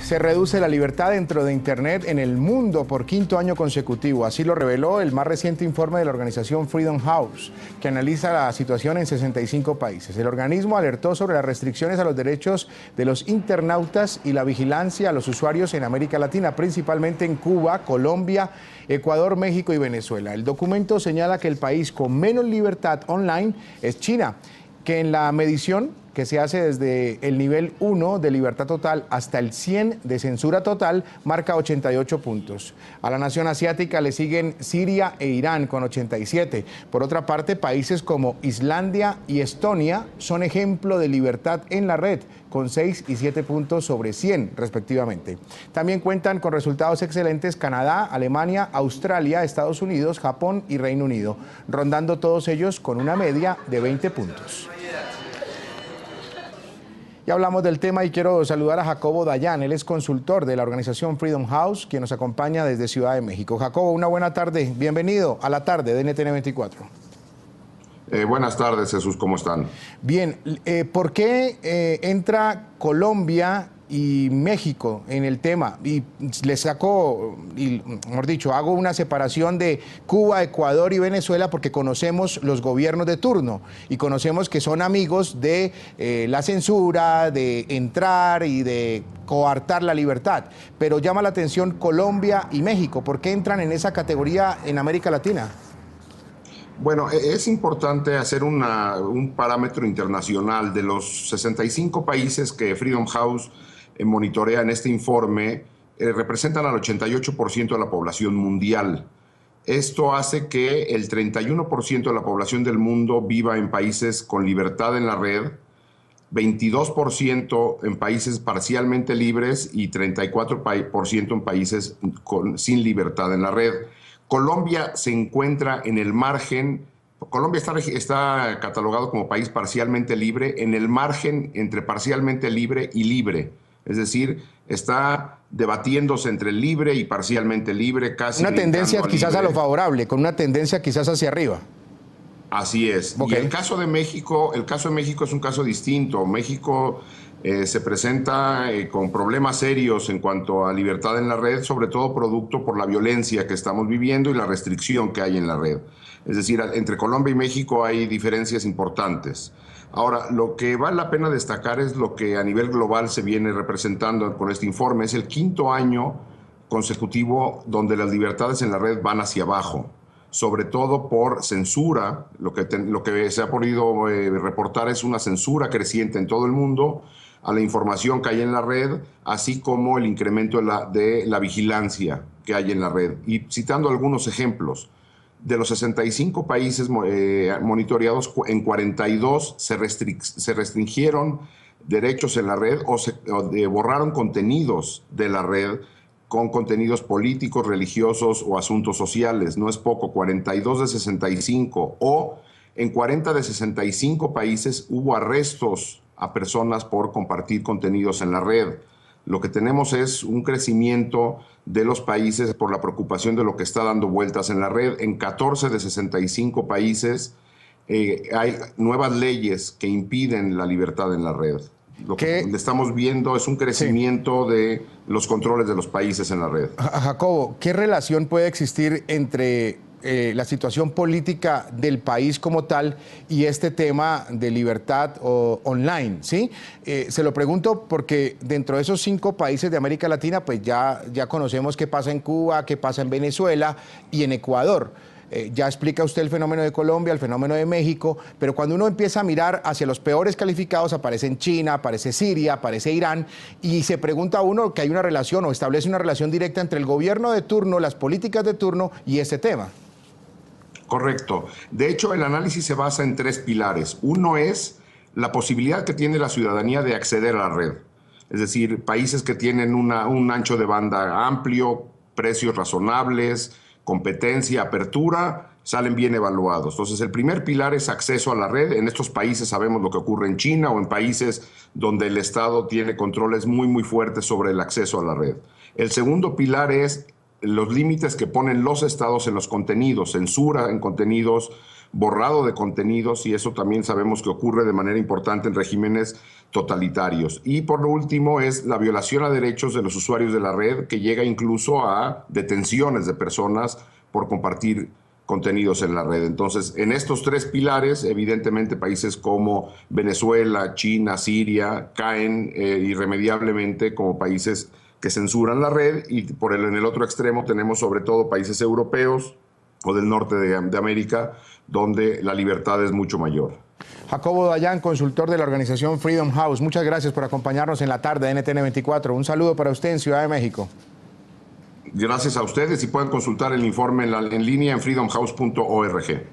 Se reduce la libertad dentro de Internet en el mundo por quinto año consecutivo. Así lo reveló el más reciente informe de la organización Freedom House, que analiza la situación en 65 países. El organismo alertó sobre las restricciones a los derechos de los internautas y la vigilancia a los usuarios en América Latina, principalmente en Cuba, Colombia, Ecuador, México y Venezuela. El documento señala que el país con menos libertad online es China, que en la medición que se hace desde el nivel 1 de libertad total hasta el 100 de censura total, marca 88 puntos. A la nación asiática le siguen Siria e Irán con 87. Por otra parte, países como Islandia y Estonia son ejemplo de libertad en la red, con 6 y 7 puntos sobre 100 respectivamente. También cuentan con resultados excelentes Canadá, Alemania, Australia, Estados Unidos, Japón y Reino Unido, rondando todos ellos con una media de 20 puntos. Ya hablamos del tema y quiero saludar a Jacobo Dayan. Él es consultor de la organización Freedom House, quien nos acompaña desde Ciudad de México. Jacobo, una buena tarde. Bienvenido a la tarde de NTN 24. Buenas tardes, Jesús. ¿Cómo están? Bien. ¿Por qué entra Colombia y México en el tema? Y le saco, mejor dicho, hago una separación de Cuba, Ecuador y Venezuela porque conocemos los gobiernos de turno y conocemos que son amigos de la censura, de entrar y de coartar la libertad. Pero llama la atención Colombia y México. ¿Por qué entran en esa categoría en América Latina? Bueno, es importante hacer un parámetro internacional de los 65 países que Freedom House monitorea en este informe, representan al 88% de la población mundial. Esto hace que el 31% de la población del mundo viva en países con libertad en la red, 22% en países parcialmente libres y 34% en países sin libertad en la red. Colombia se encuentra en el margen. Colombia está catalogado como país parcialmente libre, en el margen entre parcialmente libre y libre. Es decir, está debatiéndose entre libre y parcialmente libre, casi. Una tendencia quizás a lo favorable, con una tendencia quizás hacia arriba. Así es. Okay. Y el caso de México es un caso distinto. México se presenta con problemas serios en cuanto a libertad en la red, sobre todo producto por la violencia que estamos viviendo y la restricción que hay en la red. Es decir, entre Colombia y México hay diferencias importantes. Ahora, lo que vale la pena destacar es lo que a nivel global se viene representando con este informe. Es el quinto año consecutivo donde las libertades en la red van hacia abajo, sobre todo por censura. Lo que se ha podido reportar es una censura creciente en todo el mundo a la información que hay en la red, así como el incremento de la vigilancia que hay en la red. Y citando algunos ejemplos, de los 65 países monitoreados, en 42 se restringieron derechos en la red o borraron contenidos de la red con contenidos políticos, religiosos o asuntos sociales. No es poco, 42 de 65. O en 40 de 65 países hubo arrestos a personas por compartir contenidos en la red. Lo que tenemos es un crecimiento de los países por la preocupación de lo que está dando vueltas en la red. En 14 de 65 países hay nuevas leyes que impiden la libertad en la red. Lo que estamos viendo es un crecimiento de los controles de los países en la red. Jacobo, ¿qué relación puede existir entre la situación política del país como tal y este tema de libertad online, ¿sí? Se lo pregunto porque dentro de esos 5 países de América Latina, pues ya conocemos qué pasa en Cuba, qué pasa en Venezuela y en Ecuador. Ya explica usted el fenómeno de Colombia, el fenómeno de México, pero cuando uno empieza a mirar hacia los peores calificados, aparecen China, aparece Siria, aparece Irán, y se pregunta a uno que hay una relación o establece una relación directa entre el gobierno de turno, las políticas de turno y este tema. Correcto. De hecho, el análisis se basa en 3 pilares. Uno es la posibilidad que tiene la ciudadanía de acceder a la red. Es decir, países que tienen un ancho de banda amplio, precios razonables, competencia, apertura, salen bien evaluados. Entonces, el primer pilar es acceso a la red. En estos países sabemos lo que ocurre en China o en países donde el Estado tiene controles muy, muy fuertes sobre el acceso a la red. El segundo pilar es los límites que ponen los estados en los contenidos, censura en contenidos borrado de contenidos, y eso también sabemos que ocurre de manera importante en regímenes totalitarios. Y por lo último es la violación a derechos de los usuarios de la red, que llega incluso a detenciones de personas por compartir contenidos en la red. Entonces, en estos tres pilares, evidentemente países como Venezuela, China, Siria, caen irremediablemente como países que censuran la red, y en el otro extremo tenemos sobre todo países europeos o del norte de América, donde la libertad es mucho mayor. Jacobo Dayan, consultor de la organización Freedom House, muchas gracias por acompañarnos en la tarde de NTN 24. Un saludo para usted en Ciudad de México. Gracias a ustedes, y pueden consultar el informe en línea en freedomhouse.org.